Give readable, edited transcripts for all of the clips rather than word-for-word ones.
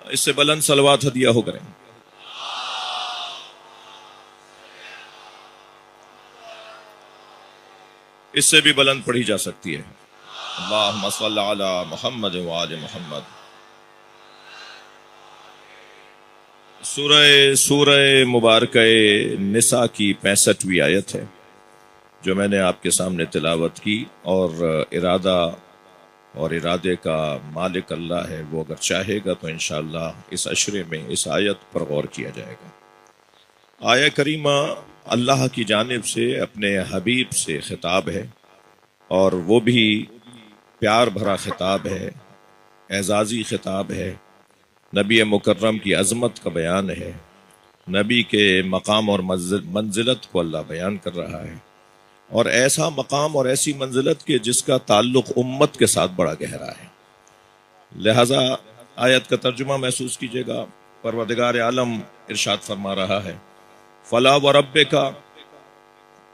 اس سے بلند صلوات ہدیہ ہو کریں. اس سے بھی بلند پڑھی جا سکتی ہے. اللہم صل علی محمد وآل محمد. سورہ مبارکہ نساء کی 65ویں آیت ہے جو میں نے آپ کے سامنے تلاوت کی، اور ارادے کا مالک اللہ ہے، وہ اگر چاہے گا تو انشاءاللہ اس عشرے میں اس آیت پر غور کیا جائے گا. آیہ کریمہ اللہ کی جانب سے اپنے حبیب سے خطاب ہے، اور وہ بھی پیار بھرا خطاب ہے، اعزازی خطاب ہے. نبی مکرم کی عظمت کا بیان ہے، نبی کے مقام اور منزلت کو اللہ بیان کر رہا ہے، اور ایسا مقام اور ایسی منزلت کے جس کا تعلق امت کے ساتھ بڑا گہرا ہے. لہذا آیت کا ترجمہ محسوس کیجئے گا. پروردگار عالم ارشاد فرما رہا ہے، فلا وربک،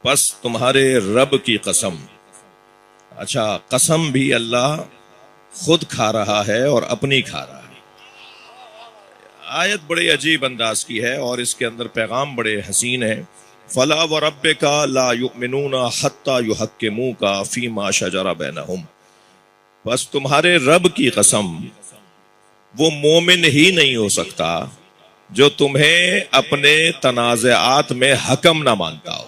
پس تمہارے رب کی قسم. اچھا، قسم بھی اللہ خود کھا رہا ہے اور اپنی کھا رہا ہے. آیت بڑے عجیب انداز کی ہے اور اس کے اندر پیغام بڑے حسین ہیں. فلا وربک لا یؤمنون حتی یحکموک فیما شجر بینہم، بس تمہارے رب کی قسم، وہ مومن ہی نہیں ہو سکتا جو تمہیں اپنے تنازعات میں حکم نہ مانتا ہو.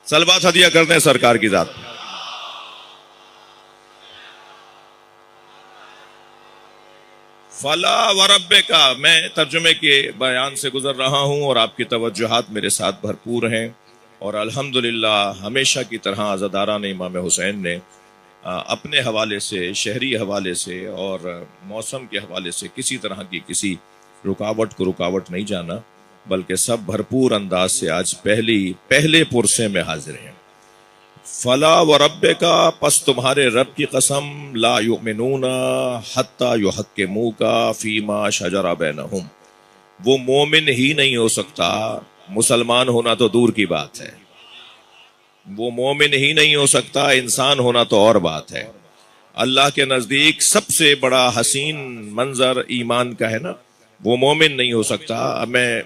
صلوات ہدیہ کرتے ہیں سرکار کی ذات. فلا وربک، میں ترجمے کے بیان سے گزر رہا ہوں اور آپ کی توجہات میرے ساتھ بھرپور ہیں، اور الحمدللہ ہمیشہ کی طرح عزاداران امام حسین نے اپنے حوالے سے، شہری حوالے سے اور موسم کے حوالے سے کسی طرح کی کسی رکاوٹ کو رکاوٹ نہیں جانا، بلکہ سب بھرپور انداز سے آج پہلے پرسے میں حاضر ہیں. فلا وربک، پس تمہارے رب کی قسم، لا یؤمنون حتی یحکموک فیما شجر بینہم، وہ مومن ہی نہیں ہو سکتا، مسلمان ہونا تو دور کی بات ہے، وہ مومن ہی نہیں ہو سکتا، انسان ہونا تو اور بات ہے. اللہ کے نزدیک سب سے بڑا حسین منظر ایمان کا ہے نا، وہ مومن نہیں ہو سکتا. اب میں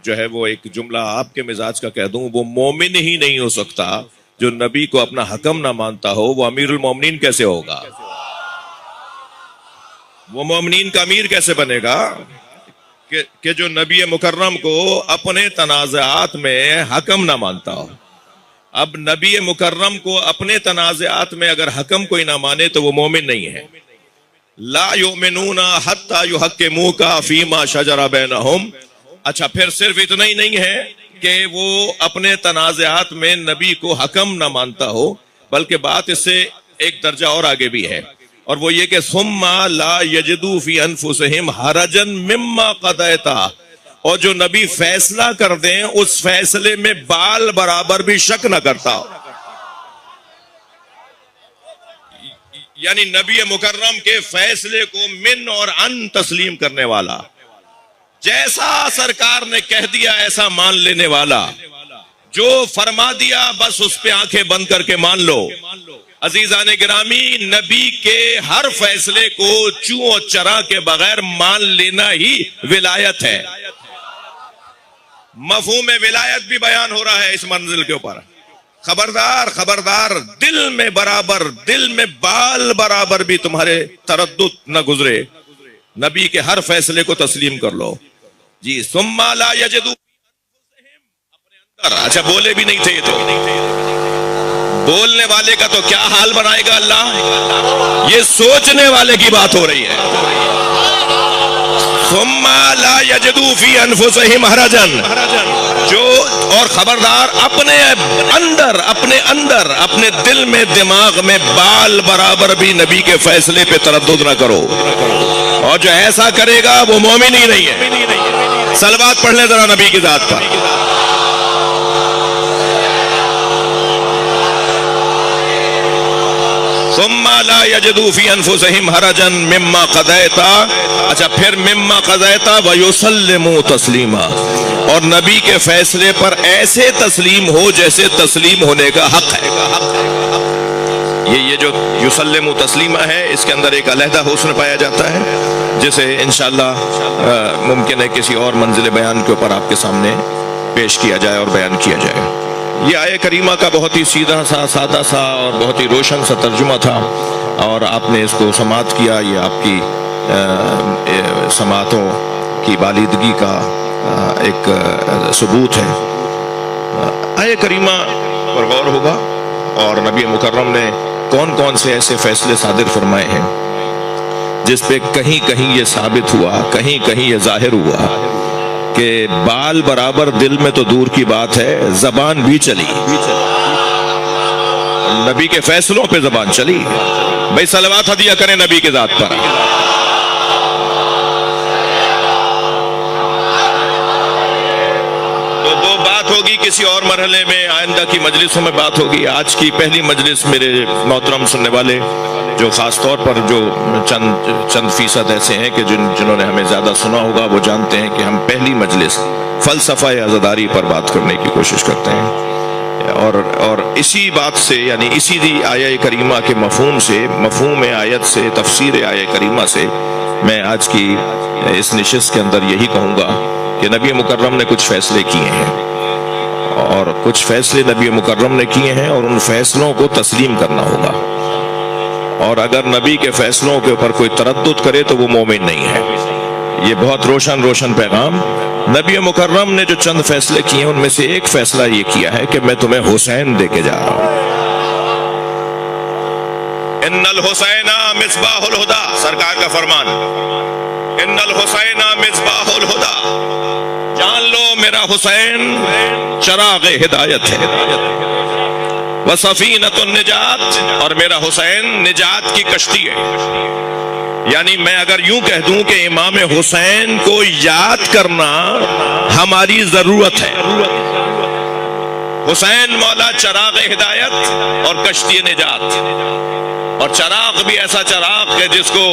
جو ہے وہ ایک جملہ آپ کے مزاج کا کہہ دوں، وہ مومن ہی نہیں ہو سکتا جو نبی کو اپنا حکم نہ مانتا ہو. وہ امیر المومنین کیسے ہوگا؟ وہ مومنین کا امیر کیسے بنے گا کہ جو نبی مکرم کو اپنے تنازعات میں حکم نہ مانتا ہو. اب نبی مکرم کو اپنے تنازعات میں اگر حکم کوئی نہ مانے تو وہ مومن نہیں ہے. لا یؤمنون حتی یحکموک فیما شجر بینہم. اچھا، پھر صرف اتنا ہی نہیں ہے کہ وہ اپنے تنازعات میں نبی کو حکم نہ مانتا ہو، بلکہ بات اس سے ایک درجہ اور آگے بھی ہے، اور وہ یہ کہ ثم لا یجدوا فی انفسہم حرجا مما قضیت، اور جو نبی فیصلہ کر دیں اس فیصلے میں بال برابر بھی شک نہ کرتا ہو. یعنی نبی مکرم کے فیصلے کو من اور ان تسلیم کرنے والا، جیسا سرکار نے کہہ دیا ایسا مان لینے والا، جو فرما دیا بس اس پہ آنکھیں بند کر کے مان لو. عزیزان گرامی، نبی کے ہر فیصلے کو چوں اور چرا کے بغیر مان لینا ہی ولایت ہے. مفہوم ولایت بھی بیان ہو رہا ہے اس منزل کے اوپر. خبردار، دل میں بال برابر بھی تمہارے تردد نہ گزرے، نبی کے ہر فیصلے کو تسلیم کر لو. جی، ثم لا یجدوا اپنے اندر. اچھا، بولے بھی نہیں تھے تو بولنے والے کا تو کیا حال بنائے گا اللہ؟ یہ سوچنے والے کی بات ہو رہی ہے. ثم لا یجدوا فی انفسہم حرجا، جو، اور خبردار اپنے اندر اپنے دل میں، دماغ میں بال برابر بھی نبی کے فیصلے پہ تردد نہ کرو، اور جو ایسا کرے گا وہ مومن ہی نہیں ہے. صلوات پڑھ لیں ذرا نبی کی ذات پر. ثم لا یجدوا فی انفسہم حرجا مما قضیت. اچھا، پھر مما قضیت ویسلموا تسلیما، اور نبی کے فیصلے پر ایسے تسلیم ہو جیسے تسلیم ہونے کا حق ہے. یہ جو یسلم تسلیمہ ہے، اس کے اندر ایک علیحدہ حسن پایا جاتا ہے. جسے انشاءاللہ ممکن ہے کسی اور منزل بیان کے اوپر آپ کے سامنے پیش کیا جائے اور بیان کیا جائے۔ یہ آیہ کریمہ کا بہت ہی سیدھا سا، سادہ سا اور بہت ہی روشن سا ترجمہ تھا، اور آپ نے اس کو سماعت کیا۔ یہ آپ کی سماعتوں کی بالیدگی کا ایک ثبوت ہے۔ آیہ کریمہ پر غور ہوگا، اور نبی مکرم نے کون کون سے ایسے فیصلے صادر فرمائے ہیں جس پہ کہیں کہیں یہ ثابت ہوا، کہیں کہیں یہ ظاہر ہوا کہ بال برابر دل میں تو دور کی بات ہے، زبان بھی چلی، نبی کے فیصلوں پہ زبان چلی۔ بھائی صلوات ہدیہ کریں نبی کے ذات پر۔ تو وہ بات ہوگی کسی اور مرحلے میں، آئندہ کی مجلسوں میں بات ہوگی۔ آج کی پہلی مجلس میرے محترم سننے والے جو خاص طور پر جو چند فیصد ایسے ہیں کہ جنہوں نے ہمیں زیادہ سنا ہوگا، وہ جانتے ہیں کہ ہم پہلی مجلس فلسفہ عزاداری پر بات کرنے کی کوشش کرتے ہیں، اور اسی بات سے، یعنی اسی آیہ کریمہ کے مفہوم سے، مفہوم آیت سے، تفسیر آیہ کریمہ سے میں آج کی اس نشست کے اندر یہی کہوں گا کہ نبی مکرم نے کچھ فیصلے کیے ہیں، اور کچھ فیصلے نبی مکرم نے کیے ہیں، اور ان فیصلوں کو تسلیم کرنا ہوگا، اور اگر نبی کے فیصلوں کے اوپر کوئی تردد کرے تو وہ مومن نہیں ہے۔ یہ بہت روشن پیغام۔ نبی مکرم نے جو چند فیصلے کیے ہیں ان میں سے ایک فیصلہ یہ کیا ہے کہ میں تمہیں حسین دے کے جا رہا ہوں۔ ان الحسین مصباح الہدی، سرکار کا فرمان، ان الحسین مصباح الہدی، جان لو میرا حسین چراغ ہدایت ہے، وسفینۃ النجات، اور میرا حسین نجات کی کشتی ہے۔ یعنی میں اگر یوں کہہ دوں کہ امام حسین کو یاد کرنا ہماری ضرورت ہے۔ حسین مولا چراغ ہدایت اور کشتی نجات، اور چراغ بھی ایسا چراغ ہے جس کو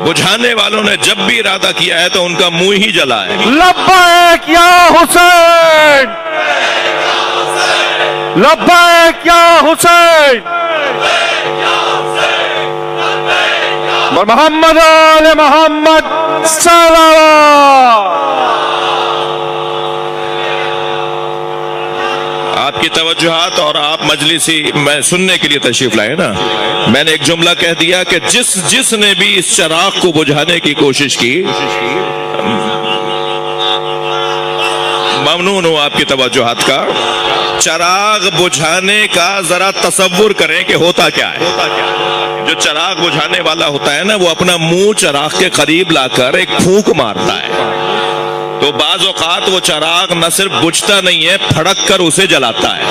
بجھانے والوں نے جب بھی ارادہ کیا ہے تو ان کا منہ ہی جلا ہے۔ لبیک یا حسین، لبیک یا حسین، محمد آل محمد صلوات۔ آپ کی توجہات اور آپ مجلسی میں سننے کے لیے تشریف لائے نا، میں نے ایک جملہ کہہ دیا کہ جس نے بھی اس چراغ کو بجھانے کی کوشش کی، ممنون ہوں آپ کی توجہات کا۔ چراغ بجھانے کا ذرا تصور کریں کہ ہوتا کیا ہے۔ جو چراغ بجھانے والا ہوتا ہے نا، وہ اپنا منہ چراغ کے قریب لا کر ایک پھونک مارتا ہے، تو بعض اوقات وہ چراغ نہ صرف بجھتا نہیں ہے، پھڑک کر اسے جلاتا ہے۔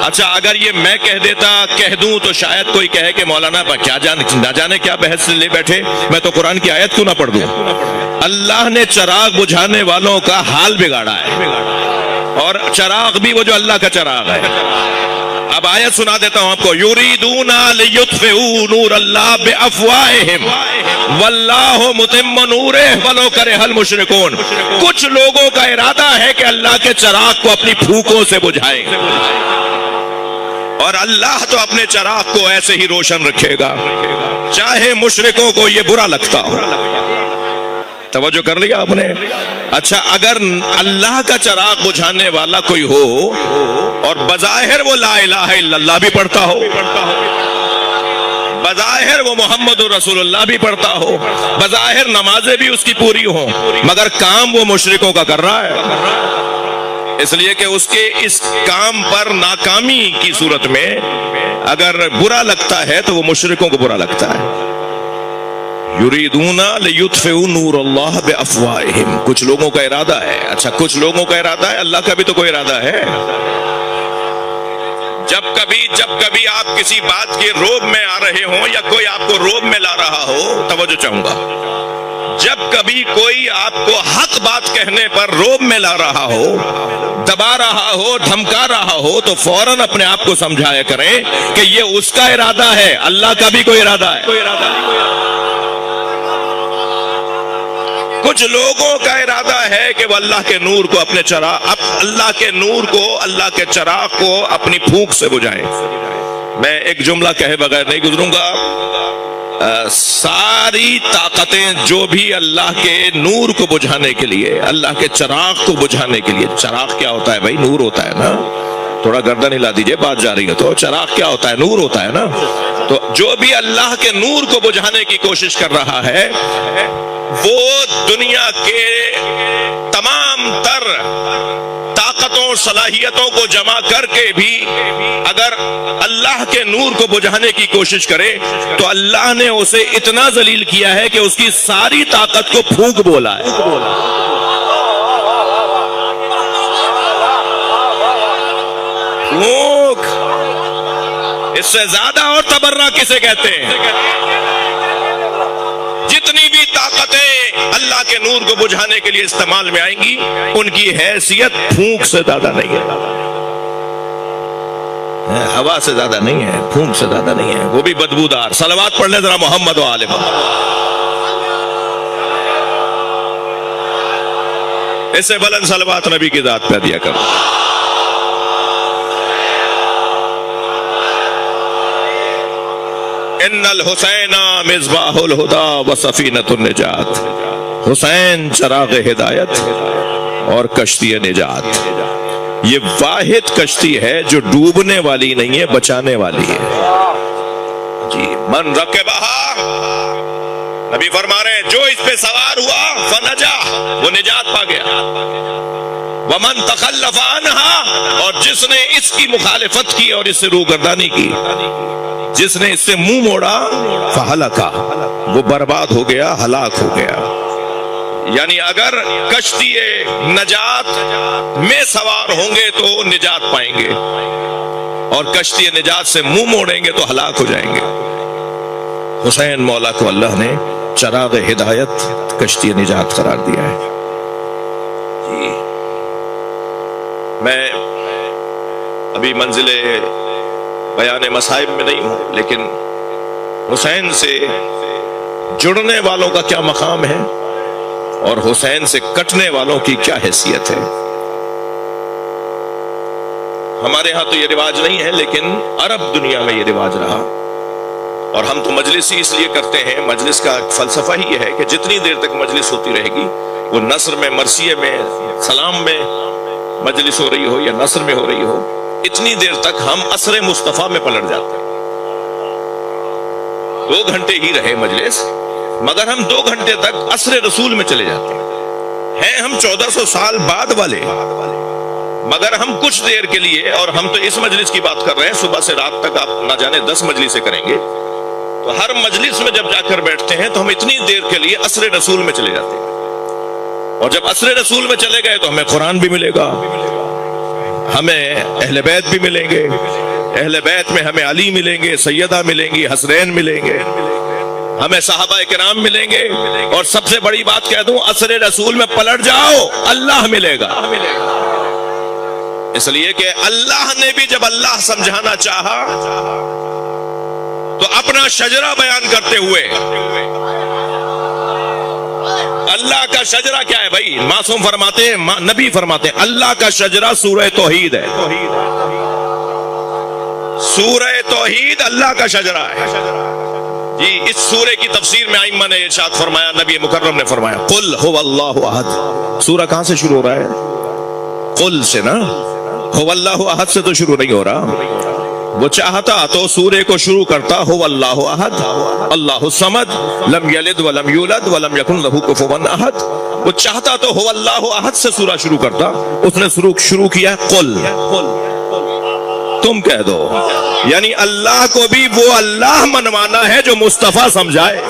اچھا اگر یہ میں کہہ دوں تو شاید کوئی کہے کہ مولانا کیا نہ جانے کیا بحث لے بیٹھے، میں تو قرآن کی آیت کیوں نہ پڑھ دوں۔ اللہ نے چراغ بجھانے والوں کا حال بگاڑا ہے، اور چراغ بھی وہ جو اللہ کا چراغ ہے۔ اب آیت سنا دیتا ہوں آپ کو، یریدون لیطفئوا نور اللہ بافواہہم واللہ متم نورہ ولو کرہ المشرکون۔ کچھ لوگوں کا ارادہ ہے کہ اللہ کے چراغ کو اپنی پھونکوں سے بجھائیں، اور اللہ تو اپنے چراغ کو ایسے ہی روشن رکھے گا چاہے مشرکوں کو یہ برا لگتا ہو۔ توجہ کر لیا آپ نے؟ اچھا اگر اللہ کا چراغ بجھانے والا کوئی ہو اور بظاہر وہ لا الہ الا اللہ بھی پڑھتا ہو، بظاہر وہ محمد رسول اللہ بھی پڑھتا ہو، بظاہر نمازیں بھی اس کی پوری ہوں، مگر کام وہ مشرکوں کا کر رہا ہے، اس لیے کہ اس کے اس کام پر ناکامی کی صورت میں اگر برا لگتا ہے تو وہ مشرکوں کو برا لگتا ہے۔ یریدون لیطفئوا نور اللہ بافواہہم، کچھ لوگوں کا ارادہ ہے۔ اچھا کچھ لوگوں کا ارادہ ہے، اللہ کا بھی تو کوئی ارادہ ہے۔ جب کبھی آپ کسی بات کے روب میں آ رہے ہوں یا کوئی آپ کو روب میں لا رہا ہو، توجہ چاہوں گا، جب کبھی کوئی آپ کو حق بات کہنے پر روب میں لا رہا ہو، دبا رہا ہو، دھمکا رہا ہو، تو فوراً اپنے آپ کو سمجھایا کریں کہ یہ اس کا ارادہ ہے، اللہ کا بھی کوئی ارادہ ہے۔ کچھ لوگوں کا ارادہ ہے کہ وہ اللہ کے نور کو اپنے اللہ کے نور کو، اللہ کے چراغ کو اپنی پھونک سے بجھائیں۔ میں ایک جملہ کہے بغیر نہیں گزروں گا۔ ساری طاقتیں جو بھی اللہ کے نور کو بجھانے کے لیے، اللہ کے چراغ کو بجھانے کے لیے، چراغ کیا ہوتا ہے بھائی؟ نور ہوتا ہے نا، تھوڑا گردن ہلا دیجئے، بات جا رہی ہے تو چراغ کیا ہوتا ہے؟ نور ہوتا ہے نا۔ تو جو بھی اللہ کے نور کو بجھانے کی کوشش کر رہا ہے وہ دنیا کے تمام تر طاقتوں صلاحیتوں کو جمع کر کے بھی اگر اللہ کے نور کو بجھانے کی کوشش کرے تو اللہ نے اسے اتنا ذلیل کیا ہے کہ اس کی ساری طاقت کو پھونک بولا ہے۔ پھونک، اس سے زیادہ اور تبرہ کسے کہتے ہیں؟ جتنی بھی طاقتیں اللہ کے نور کو بجھانے کے لیے استعمال میں آئیں گی ان کی حیثیت پھونک سے زیادہ نہیں ہے، ہوا سے زیادہ نہیں ہے، پھونک سے زیادہ نہیں ہے، وہ بھی بدبودار۔ صلوات پڑھ لیں ذرا محمد و آل محمد۔ اس سے بلند صلوات نبی کی ذات پہ دیا کرو۔ ان الحسین مصباح الہدی و سفینۃ النجات، حسین چراغ ہدایت اور کشتی نجات۔ یہ واحد کشتی ہے جو ڈوبنے والی نہیں ہے، بچانے والی ہے۔ جی، من رکبہا، نبی فرما رہے ہیں جو اس پہ سوار ہوا فنجا، وہ نجات پا گیا۔ ومن تخلف عنہا، اور جس نے اس کی مخالفت کی اور اس سے روگردانی کی، جس نے اس سے منہ موڑا فہلکا، وہ برباد ہو گیا، ہلاک ہو گیا۔ یعنی اگر کشتی نجات میں سوار ہوں گے تو نجات پائیں گے، اور کشتی نجات سے منہ موڑیں گے تو ہلاک ہو جائیں گے۔ حسین مولا کو اللہ نے چراغ ہدایت، کشتی نجات قرار دیا ہے۔ جی، میں ابھی منزل بیان مصائب میں نہیں ہوں، لیکن حسین سے جڑنے والوں کا کیا مقام ہے اور حسین سے کٹنے والوں کی کیا حیثیت ہے۔ ہمارے ہاں تو یہ رواج نہیں ہے، لیکن عرب دنیا میں یہ رواج رہا، اور ہم تو مجلس ہی اس لیے کرتے ہیں۔ مجلس کا فلسفہ ہی یہ ہے کہ جتنی دیر تک مجلس ہوتی رہے گی، وہ نثر میں، مرثیے میں، سلام میں مجلس ہو رہی ہو یا نثر میں ہو رہی ہو، اتنی دیر تک ہم عصر مصطفیٰ میں پلٹ جاتے ہیں۔ 2 گھنٹے ہی رہے مجلس، مگر ہم 2 گھنٹے تک عصر رسول میں چلے جاتے ہیں ہم 1400 سال بعد والے، مگر ہم کچھ دیر کے لیے، اور ہم تو اس مجلس کی بات کر رہے ہیں، صبح سے رات تک آپ نہ جانے 10 مجلسیں کریں گے، تو ہر مجلس میں جب جا کر بیٹھتے ہیں تو ہم اتنی دیر کے لیے عصر رسول میں چلے جاتے ہیں، اور جب عصر رسول میں چلے گئے تو ہمیں قرآن بھی ملے گا، ہمیں اہل بیت بھی ملیں گے، اہل بیت میں ہمیں علی ملیں گے، سیدہ ملیں گی، حسنین ملیں گے، ہمیں صحابہ کرام ملیں گے، اور سب سے بڑی بات کہہ دوں، عصر رسول میں پلٹ جاؤ اللہ ملے گا۔ اس لیے کہ اللہ نے بھی جب اللہ سمجھانا چاہا تو اپنا شجرہ بیان کرتے ہوئے، اللہ کا شجرہ کیا ہے بھائی؟ معصوم فرماتے ہیں، نبی فرماتے ہیں، اللہ کا شجرہ سورہ توحید ہے۔ سورہ توحید اللہ کا شجرہ ہے۔ جی، اس سورہ کی تفسیر میں ائمہ نے ارشاد فرمایا، نبی مکرم نے فرمایا، قل هو اللہ احد۔ سورہ کہاں سے شروع ہو رہا ہے؟ قل سے نا، هو اللہ احد سے تو شروع نہیں ہو رہا۔ وہ چاہتا تو سورے کو شروع کرتا هو اللہ احد، اللہ الصمد، لم یلد ولم یولد ولم یکن لہ کفوا احد۔ وہ چاہتا تو هو اللہ احد سے سورہ شروع کرتا، اس نے شروع کیا قل، تم کہہ دو، یعنی اللہ کو بھی وہ اللہ منوانا ہے جو مصطفیٰ سمجھائے۔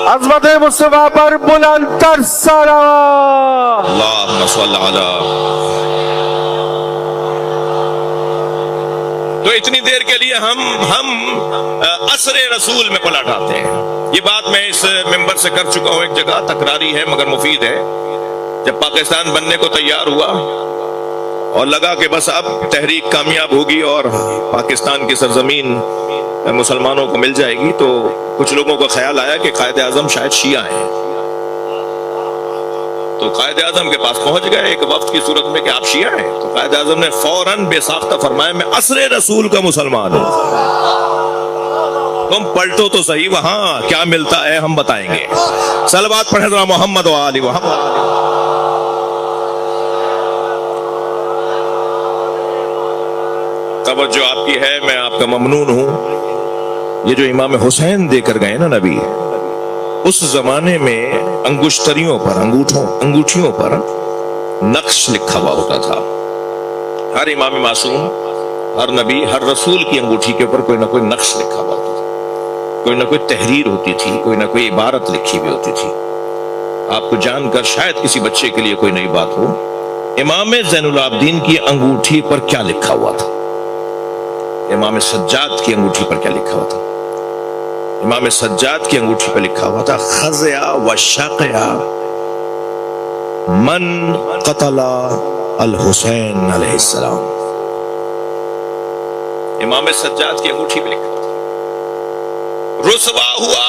عظمت مصطفیٰ پر بلند تر صلوات۔ اللہم صل علی۔ تو اتنی دیر کے لیے ہم عصر رسول میں پلٹ آتے ہیں۔ یہ بات میں اس ممبر سے کر چکا ہوں، ایک جگہ تکراری ہے مگر مفید ہے۔ جب پاکستان بننے کو تیار ہوا اور لگا کہ بس اب تحریک کامیاب ہوگی اور پاکستان کی سرزمین مسلمانوں کو مل جائے گی، تو کچھ لوگوں کو خیال آیا کہ قائد اعظم شاید شیعہ ہیں، تو قائد اعظم کے پاس پہنچ گئے ایک وقت کی صورت میں کہ آپ شیعہ ہیں. تو قائد اعظم نے فوراً بے ساختہ فرمایا میں عصر رسول کا مسلمان ہوں. تم پلٹو تو صحیح وہاں کیا ملتا ہے ہم بتائیں گے. صلوات پڑھیں ذرا محمد و آل محمد. توجہ آپ کی ہے, میں آپ کا ممنون ہوں. یہ جو امام حسین دے کر گئے نا نبی, اس زمانے میں انگشتریوں پر انگوٹھیوں پر نقش لکھا ہوا ہوتا تھا. ہر امام معصوم, ہر نبی, ہر رسول کی انگوٹھی کے اوپر کوئی نہ کوئی نقش لکھا ہوا ہوتا تھا, کوئی نہ کوئی تحریر ہوتی تھی, کوئی نہ کوئی عبارت لکھی ہوئی ہوتی تھی. آپ کو جان کر شاید کسی بچے کے لیے کوئی نئی بات ہو, امام زین العابدین کی انگوٹھی پر کیا لکھا ہوا تھا؟ امام سجاد کی انگوٹھی پر کیا لکھا ہوا تھا؟ امام سجاد کی انگوٹھی پر لکھا ہوا تھا خزیا و شاقیا من قتل الحسین علیہ السلام. امام سجاد کی انگوٹھی پہ لکھا تھا رسوا ہوا,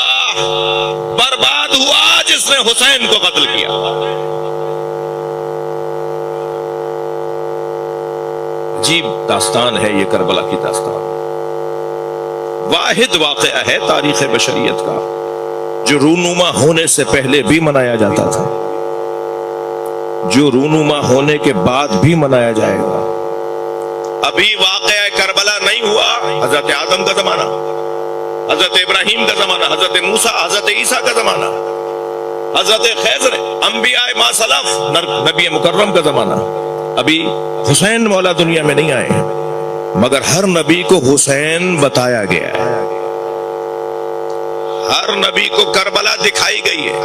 برباد ہوا جس نے حسین کو قتل کیا. عجیب داستان ہے یہ کربلا کی داستان. واحد واقعہ ہے تاریخ بشریت کا جو رونما ہونے سے پہلے بھی منایا جاتا تھا, جو رونما ہونے کے بعد بھی منایا جائے گا. ابھی واقعہ کربلا نہیں ہوا, حضرت آدم کا زمانہ, حضرت ابراہیم کا زمانہ, حضرت موسیٰ, حضرت عیسیٰ کا زمانہ, حضرت خضر, انبیاء ما سلف, نبی مکرم کا زمانہ. ابھی حسین مولا دنیا میں نہیں آئے, مگر ہر نبی کو حسین بتایا گیا ہے, ہر نبی کو کربلا دکھائی گئی ہے.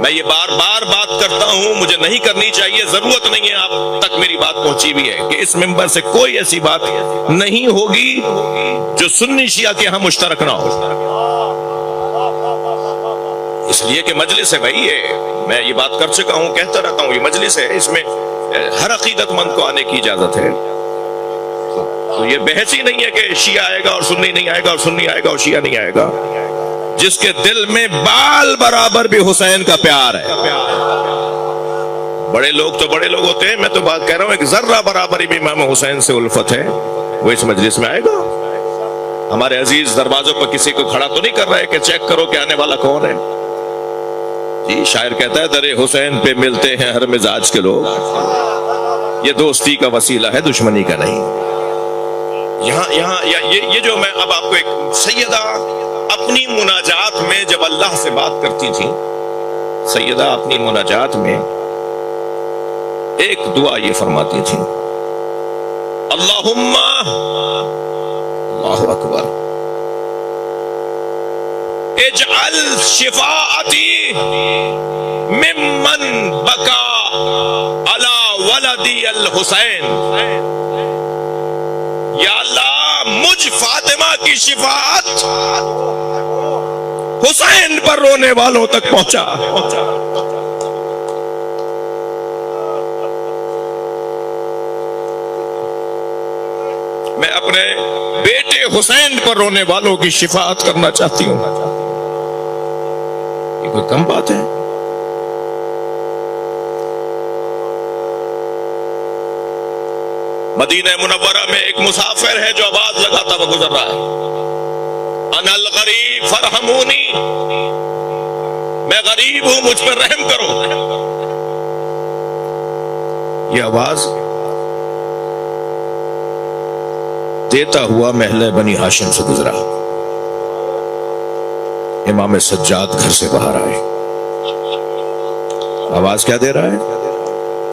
میں یہ بار بار بات کرتا ہوں, مجھے نہیں کرنی چاہیے, ضرورت نہیں ہے, آپ تک میری بات پہنچی بھی ہے کہ اس ممبر سے کوئی ایسی بات نہیں ہوگی جو سنی شیعہ کے ہاں مشترک نہ ہو. اس لیے کہ مجلس ہے بھائی, میں یہ بات کر چکا ہوں, کہتا رہتا ہوں, یہ مجلس ہے, اس میں ہر عقیدت مند کو آنے کی اجازت ہے. تو یہ بحث ہی نہیں ہے کہ شیعہ آئے گا اور سنی نہیں آئے گا, اور سنی آئے گا اور شیعہ نہیں آئے گا. جس کے دل میں بال برابر بھی حسین کا پیار ہے. بڑے لوگ تو بڑے لوگ ہوتے ہیں, میں تو بات کہہ رہا ہوں ایک ذرہ برابر بھی امام حسین سے الفت ہے, وہ اس مجلس میں آئے گا. ہمارے عزیز دروازوں پر کسی کو کھڑا تو نہیں کر رہے کہ چیک کرو کہ آنے والا کون ہے. جی شاعر کہتا ہے در حسین پہ ملتے ہیں ہر مزاج کے لوگ, یہ دوستی کا وسیلہ ہے دشمنی کا نہیں. یہاں یہ جو میں اب آپ کو ایک سیدہ اپنی مناجات میں جب اللہ سے بات کرتی تھی, سیدہ اپنی مناجات میں ایک دعا یہ فرماتی تھی, اللہم, اللہ اکبر, اجعل شفاعتی ممن بکا علی ولدی الحسین. یا اللہ مجھ فاطمہ کی شفاعت حسین پر رونے والوں تک پہنچا. میں اپنے بیٹے حسین پر رونے والوں کی شفاعت کرنا چاہتی ہوں. یہ کوئی کم بات ہے؟ مدینہ منورہ میں ایک مسافر ہے جو آواز لگاتا ہوا گزر رہا ہے, انا الغریب فرحمونی, میں غریب ہوں مجھ پر رحم کرو. یہ آواز دیتا ہوا محلہ بنی ہاشم سے گزرا. امام سجاد گھر سے باہر آئے, آواز کیا دے رہا ہے؟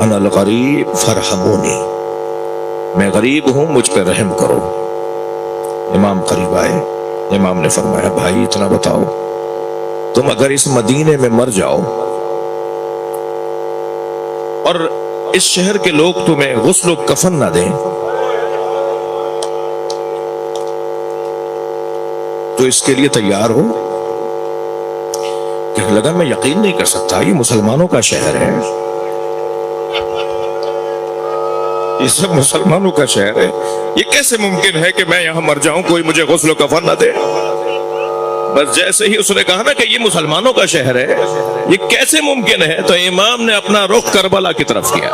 انا الغریب فرحمونی, میں غریب ہوں مجھ پہ رحم کرو. امام قریب آئے, امام نے فرمایا بھائی اتنا بتاؤ, تم اگر اس مدینے میں مر جاؤ اور اس شہر کے لوگ تمہیں غسل و کفن نہ دیں تو اس کے لیے تیار ہو؟ کہنے لگا میں یقین نہیں کر سکتا, یہ مسلمانوں کا شہر ہے, یہ سب مسلمانوں کا شہر ہے, یہ کیسے ممکن ہے کہ میں یہاں مر جاؤں کوئی مجھے غسل و کفن نہ دے؟ بس جیسے ہی اس نے کہا نا کہ یہ مسلمانوں کا شہر ہے، یہ کیسے ممکن ہے، تو امام نے اپنا رخ کربلا کی طرف کیا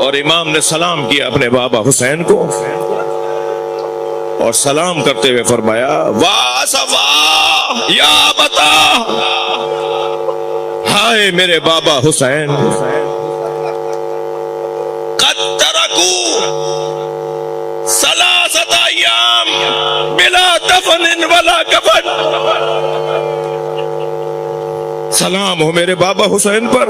اور امام نے سلام کیا اپنے بابا حسین کو، اور سلام کرتے ہوئے فرمایا واہ صفا یا بتا، ہائے میرے بابا حسین، قد ترکو ثلاثۃ ایام بلا دفن ولا کفن، سلام ہو میرے بابا حسین پر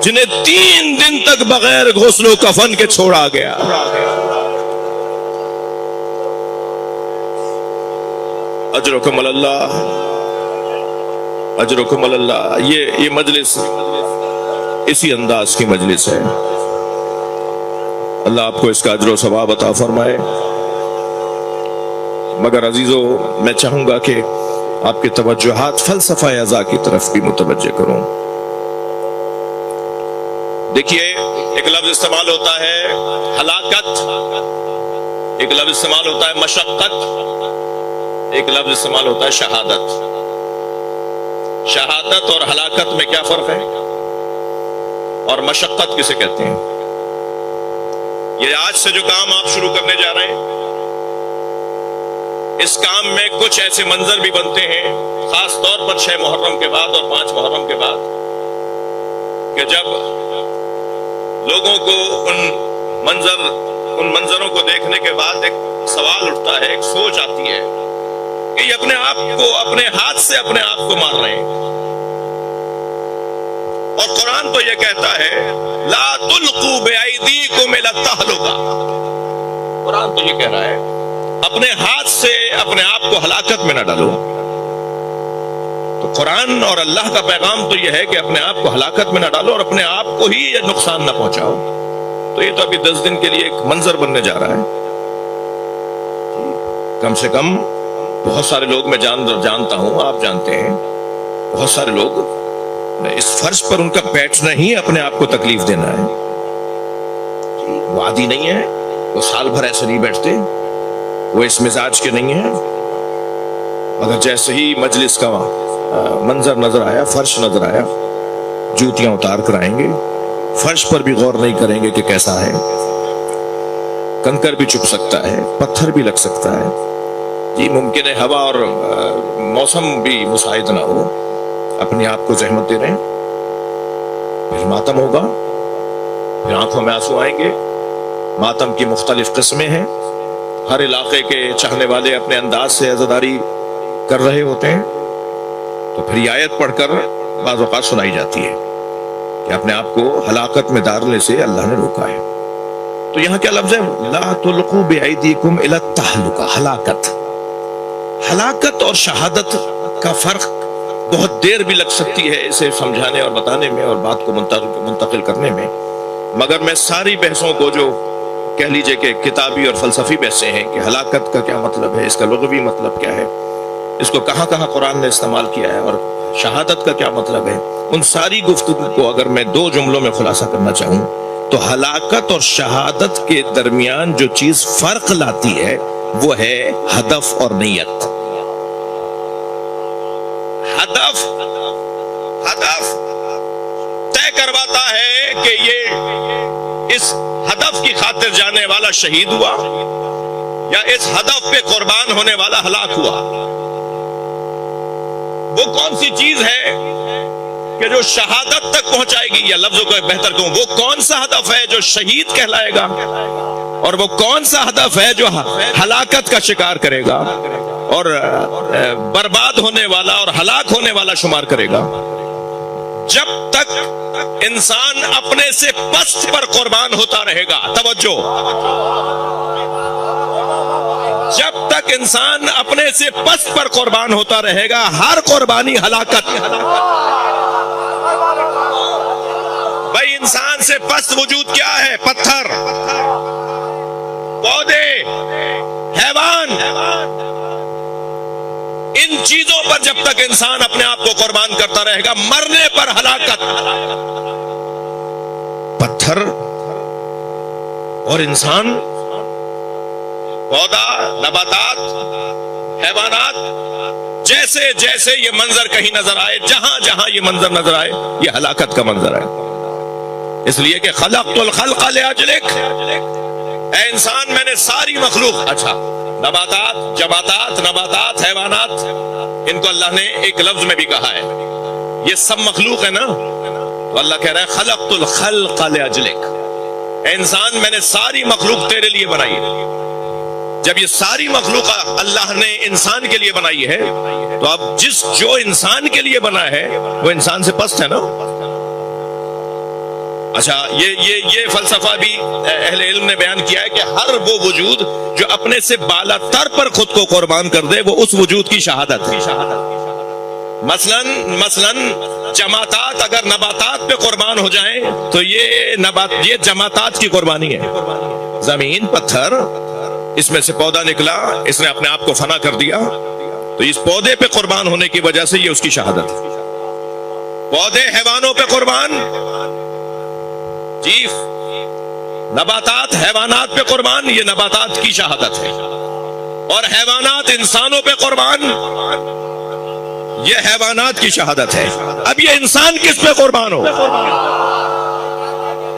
جنہیں 3 دن تک بغیر غسل و کفن کے چھوڑا گیا۔ اجرکم اللہ، اجرکم اللہ۔ یہ مجلس اسی انداز کی مجلس ہے، اللہ آپ کو اس کا اجر و ثواب عطا فرمائے۔ مگر عزیزو، میں چاہوں گا کہ آپ کی توجہات فلسفہ اعضاء کی طرف بھی متوجہ کروں۔ دیکھیے، ایک لفظ استعمال ہوتا ہے ہلاکت، ایک لفظ استعمال ہوتا ہے مشقت، ایک لفظ استعمال ہوتا ہے شہادت۔ شہادت اور ہلاکت میں کیا فرق ہے؟ اور مشقت کسے کہتے ہیں؟ یہ آج سے جو کام آپ شروع کرنے جا رہے ہیں، اس کام میں کچھ ایسے منظر بھی بنتے ہیں، خاص طور پر 6 محرم کے بعد اور 5 محرم کے بعد، کہ جب لوگوں کو ان منظروں کو دیکھنے کے بعد ایک سوال اٹھتا ہے، ایک سوچ آتی ہے کہ یہ اپنے آپ کو، اپنے ہاتھ سے اپنے آپ کو مار رہے ہیں۔ اور قرآن تو یہ کہتا ہے لا تلقوا بأیدیکم الی التہلکہ، قرآن تو یہ کہہ رہا ہے اپنے ہاتھ سے اپنے آپ کو ہلاکت میں نہ ڈالو۔ تو قرآن اور اللہ کا پیغام تو یہ ہے کہ اپنے آپ کو ہلاکت میں نہ ڈالو اور اپنے آپ کو ہی یہ نقصان نہ پہنچاؤ۔ تو یہ تو ابھی 10 دن کے لیے ایک منظر بننے جا رہا ہے۔ کم سے کم بہت سارے لوگ، میں جانتا ہوں، آپ جانتے ہیں، بہت سارے لوگ اس فرض پر ان کا بیٹھنا ہی اپنے آپ کو تکلیف دینا ہے۔ وہ عادی نہیں ہے، وہ سال بھر ایسے نہیں بیٹھتے، وہ اس مزاج کے نہیں ہیں، مگر جیسے ہی مجلس کا منظر نظر آیا، فرش نظر آیا، جوتیاں اتار کر آئیں گے، فرش پر بھی غور نہیں کریں گے کہ کیسا ہے، کنکر بھی چپ سکتا ہے، پتھر بھی لگ سکتا ہے، جی ممکن ہے ہوا اور موسم بھی مساعد نہ ہو، اپنے آپ کو زحمت دے رہے ہیں، پھر ماتم ہوگا، پھر آنکھوں میں آنسو آئیں گے۔ ماتم کی مختلف قسمیں ہیں، ہر علاقے کے چاہنے والے اپنے انداز سے عزاداری کر رہے ہوتے ہیں، تو پھر یہ آیت پڑھ کر بعض اوقات سنائی جاتی ہے کہ اپنے آپ کو ہلاکت میں ڈالنے سے اللہ نے روکا ہے۔ تو یہاں کیا لفظ ہے؟ لا تلقوا بأیدیکم الی التہلکہ، ہلاکت۔ ہلاکت اور شہادت کا فرق بہت دیر بھی لگ سکتی ہے اسے سمجھانے اور بتانے میں اور بات کو منتقل کرنے میں، مگر میں ساری بحثوں کو، جو کہہ لیجئے کہ کتابی اور فلسفی بحثیں ہیں کہ ہلاکت کا کیا مطلب ہے، اس کا لغوی مطلب کیا ہے، اس کو کہاں کہاں قرآن نے استعمال کیا ہے، اور شہادت کا کیا مطلب ہے، ان ساری گفتگو کو اگر میں 2 جملوں میں خلاصہ کرنا چاہوں تو ہلاکت اور شہادت کے درمیان جو چیز فرق لاتی ہے وہ ہے ہدف اور نیت۔ ہدف طے کرواتا ہے کہ یہ اس ہدف کی خاطر جانے والا شہید ہوا یا اس ہدف پہ قربان ہونے والا ہلاک ہوا۔ وہ کون سی چیز ہے کہ جو شہادت تک پہنچائے گی، یا لفظوں کو بہتر کہوں، وہ کون سا ہدف ہے جو شہید کہلائے گا، اور وہ کون سا ہدف ہے جو ہلاکت کا شکار کرے گا اور برباد ہونے والا اور ہلاک ہونے والا شمار کرے گا۔ جب تک انسان اپنے سے پست پر قربان ہوتا رہے گا، توجہ، جب تک انسان اپنے سے پست پر قربان ہوتا رہے گا، ہر قربانی ہلاکت۔ بھائی انسان سے پست وجود کیا ہے؟ پتھر، پودے، حیوان۔ ان چیزوں پر جب تک انسان اپنے آپ کو قربان کرتا رہے گا، مرنے پر ہلاکت۔ پتھر اور انسان، پودا، نباتات، حیوانات جیسے جیسے یہ منظر کہیں نظر آئے، جہاں جہاں یہ منظر نظر آئے، یہ ہلاکت کا منظر ہے. اس لیے کہ خلقت الخلق لاجلک، اے انسان میں نے ساری مخلوق، اچھا نباتات، جمادات، نباتات، حیوانات، ان کو اللہ نے ایک لفظ میں بھی کہا ہے، یہ سب مخلوق ہے نا. تو اللہ کہہ رہا ہے خلقت الخلق لاجلک، اے انسان میں نے ساری مخلوق تیرے لیے بنائی ہے. جب یہ ساری مخلوق اللہ نے انسان کے لیے بنائی ہے تو اب جو انسان کے لیے بنا ہے وہ انسان سے پست ہے نا. اچھا یہ فلسفہ بھی اہل علم نے بیان کیا ہے کہ ہر وہ وجود جو اپنے سے بالا تر پر خود کو قربان کر دے وہ اس وجود کی شہادت ہے. مثلاً جمادات اگر نباتات پہ قربان ہو جائیں تو یہ جمادات کی قربانی ہے. زمین، پتھر، اس میں سے پودا نکلا، اس نے اپنے آپ کو فنا کر دیا، تو اس پودے پہ قربان ہونے کی وجہ سے یہ اس کی شہادت ہے. پودے حیوانوں پہ قربان، جی نباتات حیوانات پہ قربان، یہ نباتات کی شہادت ہے. اور حیوانات انسانوں پہ قربان، یہ حیوانات کی شہادت ہے. اب یہ انسان کس پہ قربان ہو؟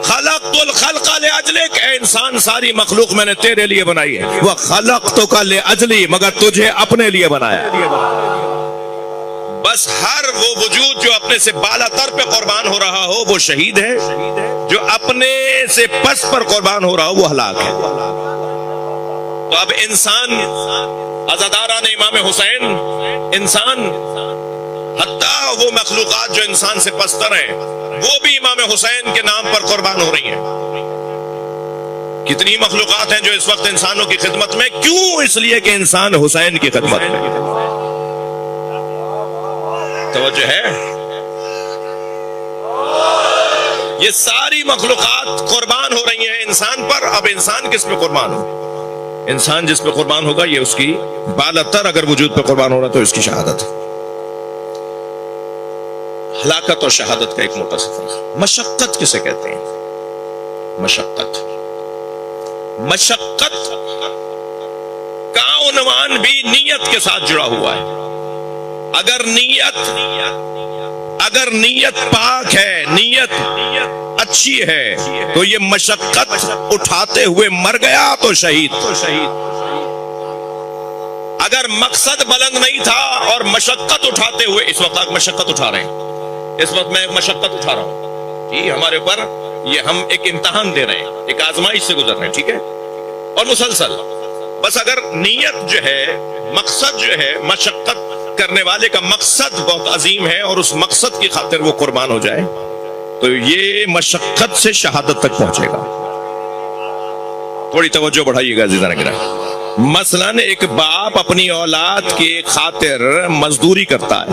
خلقت الخلق لاجلک، اے انسان ساری مخلوق میں نے تیرے لیے بنائی ہے. وہ خلقتک لاجلی، مگر تجھے اپنے لیے بنایا. بس ہر وہ وجود جو اپنے سے بالا تر پہ قربان ہو رہا ہو وہ شہید ہے، جو اپنے سے پس پر قربان ہو رہا ہو وہ ہلاک ہے. تو اب انسان، عزاداران امام حسین، انسان، حتیٰ وہ مخلوقات جو انسان سے پستر ہیں وہ بھی امام حسین کے نام پر قربان ہو رہی ہیں. کتنی مخلوقات ہیں جو اس وقت انسانوں کی خدمت میں، کیوں؟ اس لیے کہ انسان حسین کی خدمت میں. توجہ ہے؟ یہ ساری مخلوقات قربان ہو رہی ہیں انسان پر. اب انسان کس پہ قربان ہو؟ انسان جس پہ قربان ہوگا یہ اس کی بالاتر اگر وجود پہ قربان ہو رہا تو اس کی شہادت ہے. ہلاکت اور شہادت کا ایک موٹا سا فرق. مشقت کسے کہتے ہیں؟ مشقت کا عنوان بھی نیت کے ساتھ جڑا ہوا ہے. اگر نیت پاک ہے، نیت اچھی ہے تو یہ مشقت اٹھاتے ہوئے مر گیا تو شہید. اگر مقصد بلند نہیں تھا اور مشقت اٹھاتے ہوئے، اس وقت آپ مشقت اٹھا رہے ہیں، اس وقت میں مشقت اٹھا رہا ہوں جی، ہمارے اوپر یہ ہم ایک امتحان دے رہے ہیں، ایک آزمائش سے گزر رہے ہیں، ٹھیک ہے، اور مسلسل. بس اگر نیت جو ہے، مقصد جو ہے، مشقت کرنے والے کا مقصد بہت عظیم ہے اور اس مقصد کی خاطر وہ قربان ہو جائے تو یہ مشقت سے شہادت تک پہنچے گا. تھوڑی توجہ بڑھائیے گا عزیزان گرامی. مثلاً ایک باپ اپنی اولاد کی خاطر مزدوری کرتا ہے.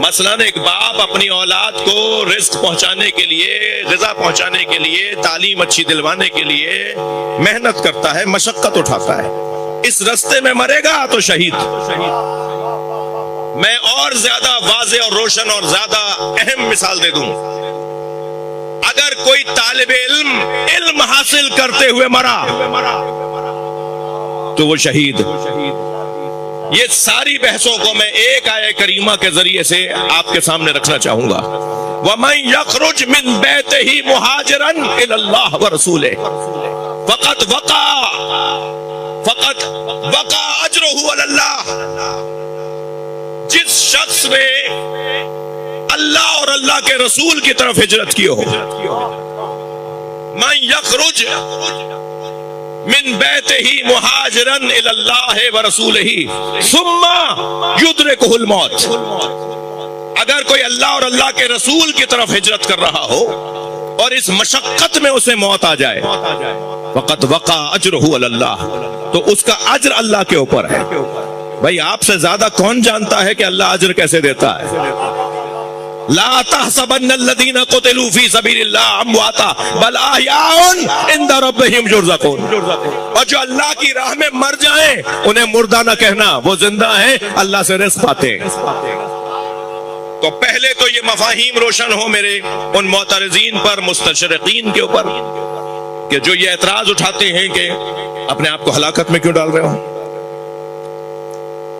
مثلاً ایک باپ اپنی اولاد کو رزق پہنچانے کے لیے، غذا پہنچانے کے لیے، تعلیم اچھی دلوانے کے لیے محنت کرتا ہے، مشقت اٹھاتا ہے. اس رستے میں مرے گا تو شہید. میں اور زیادہ واضح اور روشن اور زیادہ اہم مثال دے دوں. اگر کوئی طالب علم حاصل کرتے ہوئے مرا تو وہ شہید. یہ ساری بحثوں کو میں ایک آیہ کریمہ کے ذریعے سے آپ کے سامنے رکھنا چاہوں گا. وَمَن يَخْرُجْ مِن بَيْتِهِ مُهَاجِرًا إِلَى اللَّهِ وَرَسُولِهِ فَقَدْ وَقَعَ أَجْرُهُ عَلَى اللَّهِ. جس شخص نے اللہ اور اللہ کے رسول کی طرف ہجرت کی ہو، مَن يَخْرُجْ من بیتہی مہاجرن الی اللہ ورسولہ ثم یدرکہ الموت. اگر کوئی اللہ اور اللہ کے رسول کی طرف ہجرت کر رہا ہو اور اس مشقت میں اسے موت آ جائے، فقد وقع اجرہ علی اللہ، تو اس کا اجر اللہ کے اوپر ہے. بھائی آپ سے زیادہ کون جانتا ہے کہ اللہ اجر کیسے دیتا ہے؟ لا تحسبن الذين قتلوا في سبيل الله امواتا بل احياء عند ربهم يرزقون. اور جو اللہ کی راہ میں مر جائیں انہیں مردہ نہ کہنا، وہ زندہ ہیں، اللہ سے رزق پاتے ہیں. تو پہلے تو یہ مفاہیم روشن ہو میرے ان معترضین پر، مستشرقین کے اوپر، کہ جو یہ اعتراض اٹھاتے ہیں کہ اپنے آپ کو ہلاکت میں کیوں ڈال رہے ہو.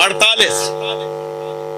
48,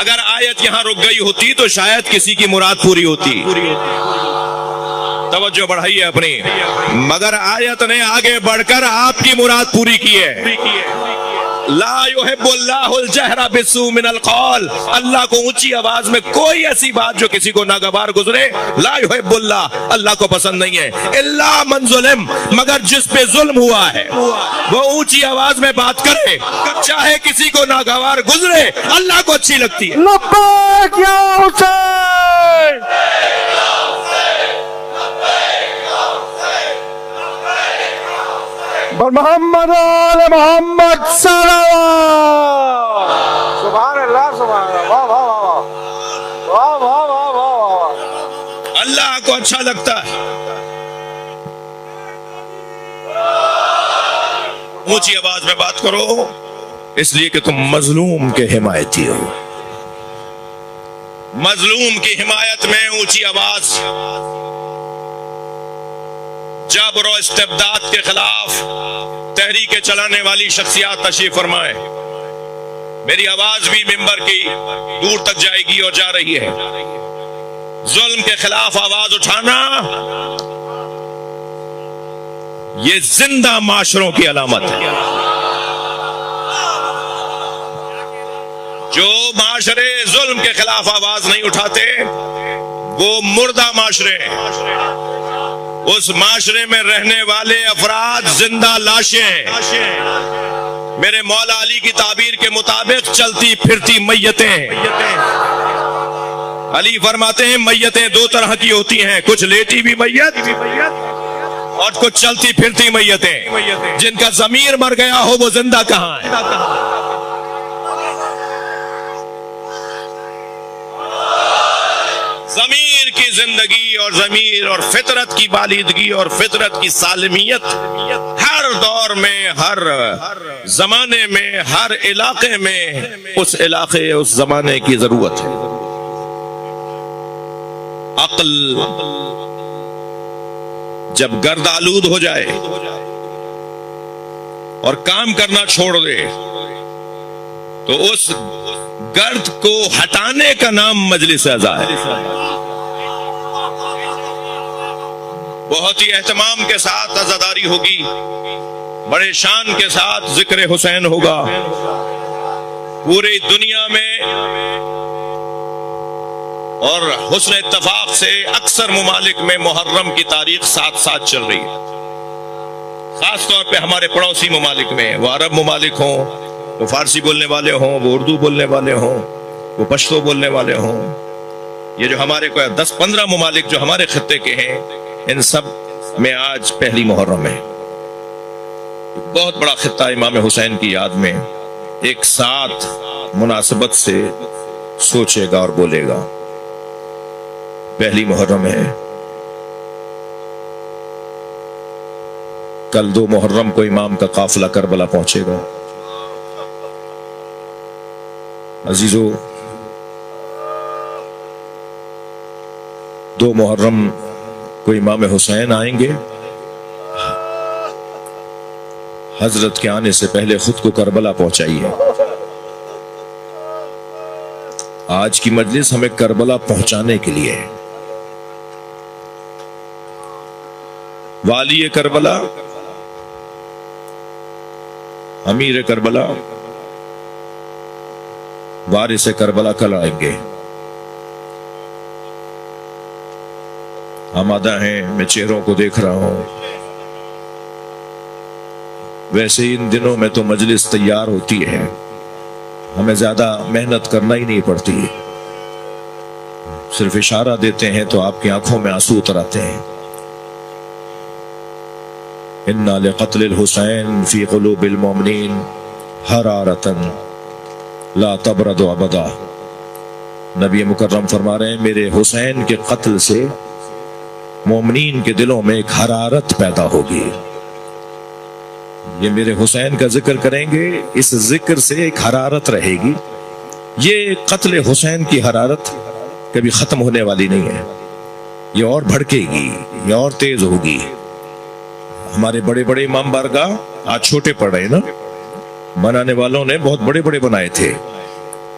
اگر آیت یہاں رک گئی ہوتی تو شاید کسی کی مراد پوری ہوتی. توجہ بڑھائیے اپنی. مگر آیت نے آگے بڑھ کر آپ کی مراد پوری کی ہے. لا يحب اللہ الجہر بالسوء من القول. اللہ کو اونچی آواز میں کوئی ایسی بات جو کسی کو ناگوار گزرے، لا يحب اللہ کو پسند نہیں ہے. الا من ظلم، مگر جس پہ ظلم ہوا ہے وہ اونچی آواز میں بات کرے، چاہے کسی کو ناگوار گزرے، اللہ کو اچھی لگتی ہے. لبیک یا حسین. بر محمد آل محمد صلوات. سبحان اللہ سبحان اللہ. واہ واہ واہ واہ واہ واہ واہ. اللہ کو اچھا لگتا ہے. اونچی آواز میں بات کرو اس لیے کہ تم مظلوم کے حمایتی ہو. مظلوم کی حمایت میں اونچی آواز. جبر و استبداد کے خلاف تحریکیں چلانے والی شخصیات تشریف فرمائے. میری آواز بھی ممبر کی دور تک جائے گی اور جا رہی ہے. ظلم کے خلاف آواز اٹھانا یہ زندہ معاشروں کی علامت ہے. جو معاشرے ظلم کے خلاف آواز نہیں اٹھاتے وہ مردہ معاشرے ہیں. اس معاشرے میں رہنے والے افراد زندہ لاشیں ہیں. میرے مولا علی کی تعبیر کے مطابق چلتی پھرتی میتیں. علی فرماتے ہیں میتیں دو طرح کی ہوتی ہیں، کچھ لیٹی بھی میت اور کچھ چلتی پھرتی میتیں. جن کا ضمیر مر گیا ہو وہ زندہ کہاں ہے؟ ضمیر کی زندگی اور ضمیر اور فطرت کی بالیدگی اور فطرت کی سالمیت ہر دور میں، ہر زمانے میں، ہر علاقے میں اس علاقے اس زمانے کی ضرورت ہے. عقل جب گرد آلود ہو جائے اور کام کرنا چھوڑ دے تو اس گرد کو ہٹانے کا نام مجلس اعزا ہے. بہت ہی اہتمام کے ساتھ عزاداری ہوگی، بڑے شان کے ساتھ ذکر حسین ہوگا. پوری دنیا میں اور حسن اتفاق سے اکثر ممالک میں محرم کی تاریخ ساتھ ساتھ چل رہی ہے. خاص طور پہ ہمارے پڑوسی ممالک میں، وہ عرب ممالک ہوں، وہ فارسی بولنے والے ہوں، وہ اردو بولنے والے ہوں، وہ پشتو بولنے والے ہوں. یہ جو ہمارے کوئی 10-15 ممالک جو ہمارے خطے کے ہیں، ان سب میں آج پہلی محرم ہے. بہت بڑا خطہ امام حسین کی یاد میں ایک ساتھ مناسبت سے سوچے گا اور بولے گا. پہلی محرم ہے. کل 2 محرم کو امام کا قافلہ کربلا پہنچے گا. عزیزو، 2 محرم کو امام حسین آئیں گے. حضرت کے آنے سے پہلے خود کو کربلا پہنچائیے. آج کی مجلس ہمیں کربلا پہنچانے کے لیے ہے. والی کربلا، امیر کربلا، وارث کربلا کل آئیں گے. آمادہ ہیں، میں چہروں کو دیکھ رہا ہوں. ویسے ان دنوں میں تو مجلس تیار ہوتی ہے، ہمیں زیادہ محنت کرنا ہی نہیں پڑتی. صرف اشارہ دیتے ہیں تو آپ کی آنکھوں میں آنسو اتر آتے ہیں. اِنَّا لِقَتْلِ الْحُسَيْنِ فِي قُلُوبِ الْمُؤْمِنِينَ حَرَارَةً لَا تَبْرَدُ أَبَدًا. نبی مکرم فرما رہے ہیں میرے حسین کے قتل سے مومنین کے دلوں میں ایک حرارت پیدا ہوگی. یہ میرے حسین کا ذکر کریں گے، اس ذکر سے ایک حرارت رہے گی. یہ قتل حسین کی حرارت کبھی ختم ہونے والی نہیں ہے. یہ اور بھڑکے گی، یہ اور تیز ہوگی. ہمارے بڑے بڑے امام بارگاہ آج چھوٹے پڑ رہے ہیں نا. بنانے والوں نے بہت بڑے بڑے بنائے تھے.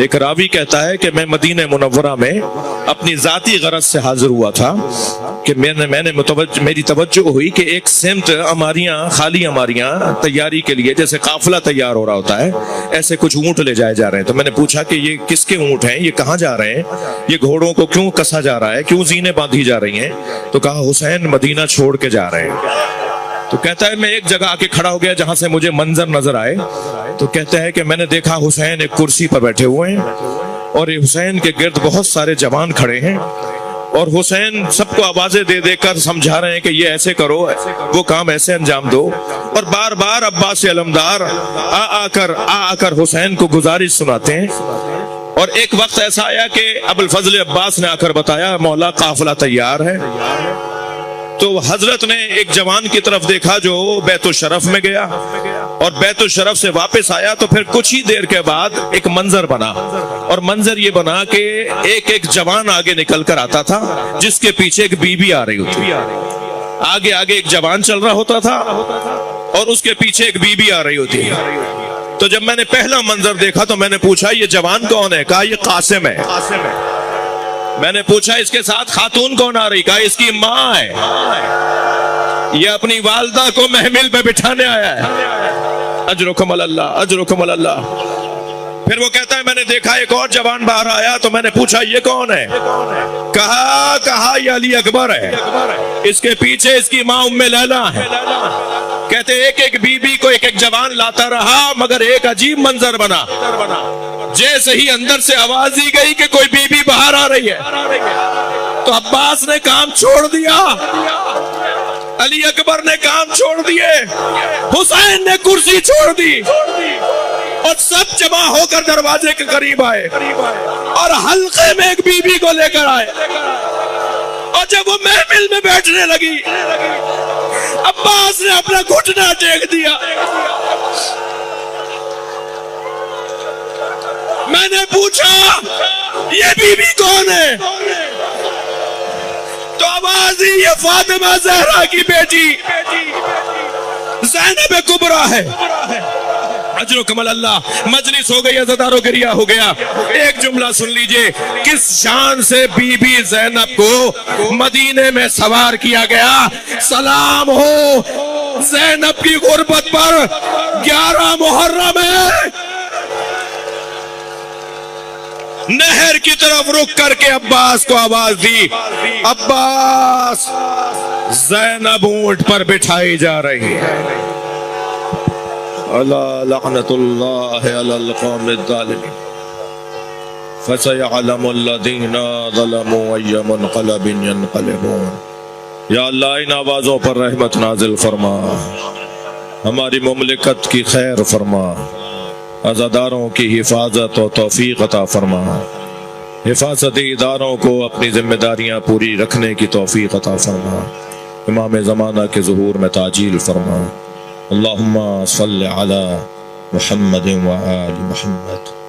ایک راوی کہتا ہے کہ میں مدینہ منورہ میں اپنی ذاتی غرض سے حاضر ہوا تھا کہ میری توجہ ہوئی کہ ایک سمت خالی اماریاں تیاری کے لیے، جیسے قافلہ تیار ہو رہا ہوتا ہے ایسے کچھ اونٹ لے جائے جا رہے ہیں. تو میں نے پوچھا کہ یہ کس کے اونٹ ہیں، یہ کہاں جا رہے ہیں، یہ گھوڑوں کو کیوں کسا جا رہا ہے، کیوں زینے باندھی جا رہی ہیں؟ تو کہا حسین مدینہ چھوڑ کے جا رہے ہیں. تو کہتا ہے میں ایک جگہ آ کے کھڑا ہو گیا جہاں سے مجھے منظر نظر آئے. تو کہتا ہے کہ میں نے دیکھا حسین ایک کرسی پر بیٹھے ہوئے ہیں اور حسین کے گرد بہت سارے جوان کھڑے ہیں، اور حسین سب کو آوازیں دے دے کر سمجھا رہے ہیں کہ یہ ایسے کرو، وہ کام ایسے انجام دو، اور بار بار عباس علمدار آ کر حسین کو گزارش سناتے ہیں. اور ایک وقت ایسا آیا کہ ابو الفضل عباس نے آ کر بتایا مولا قافلہ تیار ہے. تو حضرت نے ایک جوان کی طرف دیکھا جو بیت الشرف میں گیا اور بیت الشرف سے واپس آیا. تو پھر کچھ ہی دیر کے بعد ایک منظر بنا، اور منظر یہ بنا کہ ایک جوان آگے نکل کر آتا تھا جس کے پیچھے ایک بی بی آ رہی ہوتی. آگے ایک جوان چل رہا ہوتا تھا اور اس کے پیچھے ایک بی بی آ رہی ہوتی. تو جب میں نے پہلا منظر دیکھا تو میں نے پوچھا یہ جوان کون ہے؟ کہا یہ قاسم ہے. میں نے پوچھا اس کے ساتھ خاتون کون آ رہی؟ کہا اس کی ماں ہے، یہ اپنی والدہ کو محمل پہ بٹھانے آیا ہے. اجرکم اللہ، اجرکم اللہ. پھر وہ کہتا ہے میں نے دیکھا ایک اور جوان باہر آیا تو میں نے پوچھا یہ کون ہے؟ کہا یہ علی اکبر ہے، اس کے پیچھے اس کی ماں ام لیلا ہے. کہتے ایک بی بی کو ایک جوان لاتا رہا، مگر ایک عجیب منظر بنا. جیسے ہی اندر سے آواز دی گئی کہ کوئی بی بی باہر آ رہی ہے تو عباس نے کام چھوڑ دیا، علی اکبر نے کام چھوڑ دیے، حسین نے کرسی چھوڑ دی، اور سب جمع ہو کر دروازے کے قریب آئے اور حلقے میں ایک بی بی کو لے کر آئے. اور جب وہ محفل میں بیٹھنے لگی عباس نے اپنا گھٹنا ٹیک دیا. میں نے پوچھا یہ بی بی کون ہے؟ تو آواز دی یہ فاطمہ زہرا کی بیٹی زینب کبریٰ ہے. اجرکم اللہ. مجلس ہو گئی، عزادارو گریا ہو گیا. ایک جملہ سن لیجئے، کس شان سے بی بی زینب کو مدینے میں سوار کیا گیا. سلام ہو زینب کی غربت پر. 11 محرم ہے، نہر کی طرف رک کر کے عباس کو آواز دی، عباس زینب اونٹ پر بٹھائی جا رہی ہے. الا لعنت اللہ علی القوم الظالمین فسيعلم الذین ظلموا ای منقلب ینقلبون. یا اللہ ان آوازوں پر رحمت نازل فرما، ہماری مملکت کی خیر فرما، عزاداروں کی حفاظت و توفیق عطا فرما، حفاظتی اداروں کو اپنی ذمہ داریاں پوری رکھنے کی توفیق عطا فرما، امام زمانہ کے ظہور میں تعجیل فرما. اللہم صلی علی محمد و آل محمد.